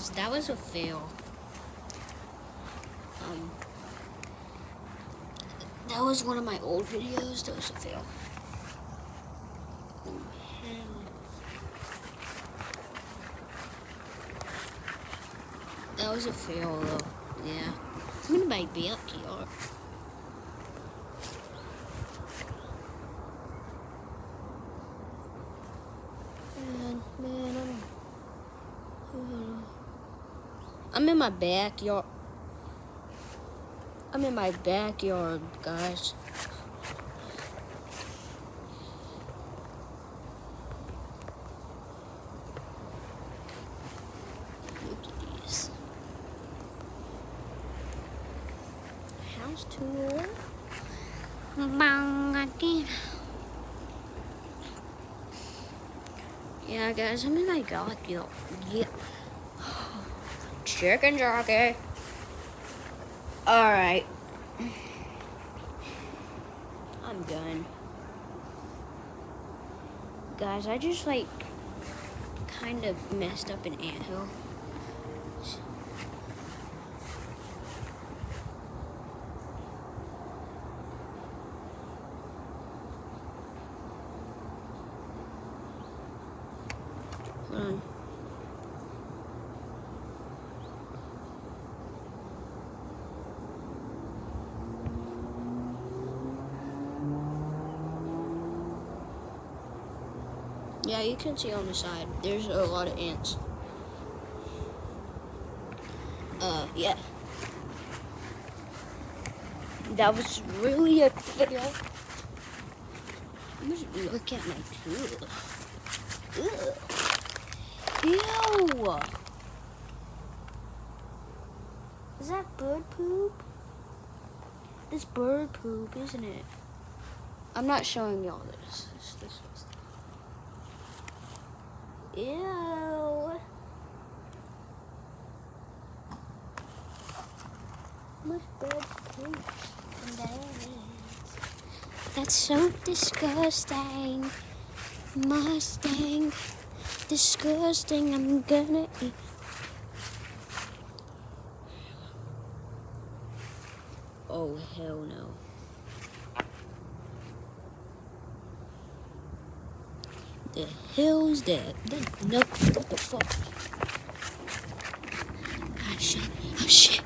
guys, that was a fail. That was one of my old videos. That was a fail. That was a fail, though. Yeah. I'm in my backyard. Man, I'm in my backyard. I'm in my backyard, guys. Look at these. House tour. Bang again. Yeah, guys, I'm in my backyard. Yeah. Chicken jockey. Alright. I'm done. Guys, I just kind of messed up an anthill. Hold on. Yeah, you can see on the side, there's a lot of ants. Yeah. That was really a fail. Let's look at my tool. Ugh. Ew! Is that bird poop? This bird poop, isn't it? I'm not showing y'all this. This was... Ew! Much bird poop. That's so disgusting. Mustang. Disgusting. I'm gonna eat. Oh, hell no. The hell is that? No, what the fuck? Oh shit. Oh shit.